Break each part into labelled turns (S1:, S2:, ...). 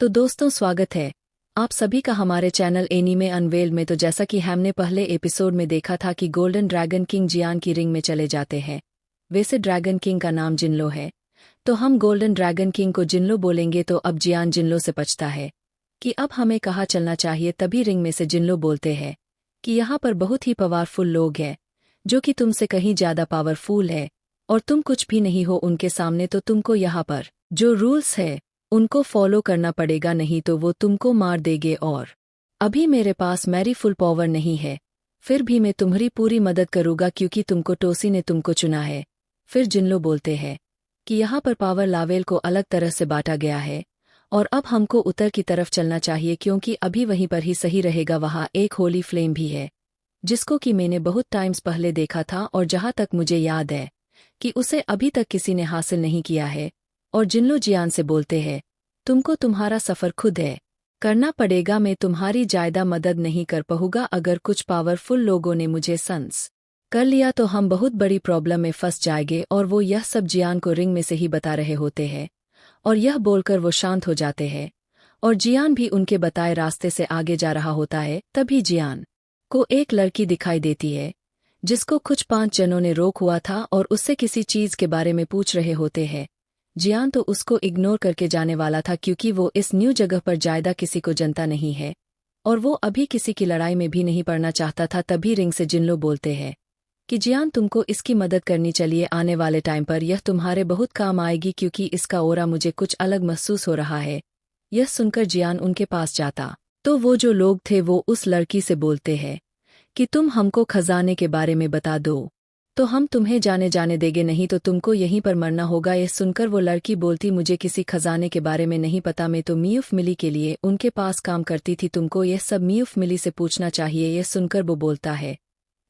S1: तो दोस्तों स्वागत है आप सभी का हमारे चैनल एनीमे अनवेल्ड में। तो जैसा कि हमने पहले एपिसोड में देखा था कि गोल्डन ड्रैगन किंग जियान की रिंग में चले जाते हैं। वैसे ड्रैगन किंग का नाम जिनलो है, तो हम गोल्डन ड्रैगन किंग को जिनलो बोलेंगे। तो अब जियान जिनलो से पूछता है कि अब हमें कहाँ चलना चाहिए। तभी रिंग में से जिनलो बोलते हैं कि यहाँ पर बहुत ही पावरफुल लोग हैं जो कि तुमसे कहीं ज़्यादा पावरफुल है और तुम कुछ भी नहीं हो उनके सामने। तो तुमको यहाँ पर जो रूल्स है उनको फॉलो करना पड़ेगा, नहीं तो वो तुमको मार देंगे। और अभी मेरे पास मेरी फुल पावर नहीं है, फिर भी मैं तुम्हारी पूरी मदद करूँगा क्योंकि तुमको टोसी ने तुमको चुना है। फिर जिनलो बोलते हैं कि यहाँ पर पावर लावेल को अलग तरह से बांटा गया है और अब हमको उत्तर की तरफ चलना चाहिए क्योंकि अभी वहीं पर ही सही रहेगा। वहाँ एक होली फ्लेम भी है जिसको कि मैंने बहुत टाइम्स पहले देखा था और जहाँ तक मुझे याद है कि उसे अभी तक किसी ने हासिल नहीं किया है। और जिनलो जियान से बोलते हैं तुमको तुम्हारा सफ़र खुद है करना पड़ेगा, मैं तुम्हारी ज़्यादा मदद नहीं कर पाऊंगा। अगर कुछ पावरफुल लोगों ने मुझे सेंस कर लिया तो हम बहुत बड़ी प्रॉब्लम में फंस जाएंगे। और वो यह सब जियान को रिंग में से ही बता रहे होते हैं और यह बोलकर वो शांत हो जाते हैं और जियान भी उनके बताए रास्ते से आगे जा रहा होता है। तभी जियान को एक लड़की दिखाई देती है जिसको कुछ 5 जनों ने रोक हुआ था और उससे किसी चीज़ के बारे में पूछ रहे होते हैं। जियान तो उसको इग्नोर करके जाने वाला था क्योंकि वो इस न्यू जगह पर ज़्यादा किसी को जनता नहीं है और वो अभी किसी की लड़ाई में भी नहीं पड़ना चाहता था। तभी रिंग से जिनलो बोलते हैं कि जियान तुमको इसकी मदद करनी चाहिए, आने वाले टाइम पर यह तुम्हारे बहुत काम आएगी क्योंकि इसका ओरा मुझे कुछ अलग महसूस हो रहा है। यह सुनकर जियान उनके पास जाता तो वो जो लोग थे वो उस लड़की से बोलते हैं कि तुम हमको खजाने के बारे में बता दो तो हम तुम्हें जाने देंगे, नहीं तो तुमको यहीं पर मरना होगा। यह सुनकर वो लड़की बोलती मुझे किसी खजाने के बारे में नहीं पता, मैं तो मियूफ मिली के लिए उनके पास काम करती थी, तुमको यह सब मियूफ मिली से पूछना चाहिए। यह सुनकर वो बोलता है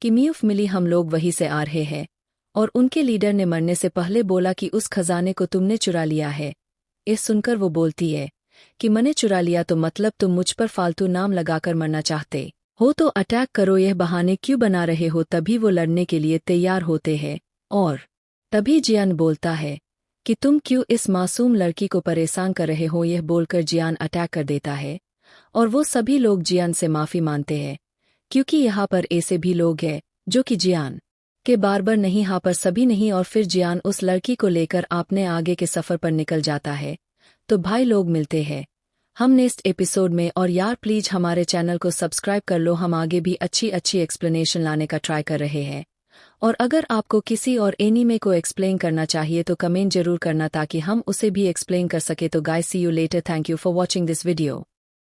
S1: कि मियूफ मिली हम लोग वहीं से आ रहे हैं और उनके लीडर ने मरने से पहले बोला कि उस खजाने को तुमने चुरा लिया है। यह सुनकर वो बोलती है कि मैंने चुरा लिया तो मतलब तुम मुझ पर फालतू नाम लगाकर मरना चाहते हो तो अटैक करो, यह बहाने क्यों बना रहे हो। तभी वो लड़ने के लिए तैयार होते हैं और तभी जियान बोलता है कि तुम क्यों इस मासूम लड़की को परेशान कर रहे हो। यह बोलकर जियान अटैक कर देता है और वो सभी लोग जियान से माफ़ी मांगते हैं क्योंकि यहाँ पर ऐसे भी लोग हैं जो कि जियान के बार नहीं, यहाँ पर सभी नहीं। और फिर जियान उस लड़की को लेकर अपने आगे के सफ़र पर निकल जाता है। तो भाई लोग मिलते हैं हम नेक्स्ट एपिसोड में। और यार प्लीज हमारे चैनल को सब्सक्राइब कर लो, हम आगे भी अच्छी एक्सप्लेनेशन लाने का ट्राई कर रहे हैं। और अगर आपको किसी और एनीमे को एक्सप्लेन करना चाहिए तो कमेंट जरूर करना ताकि हम उसे भी एक्सप्लेन कर सके। तो guys see you later, thank you for watching this video.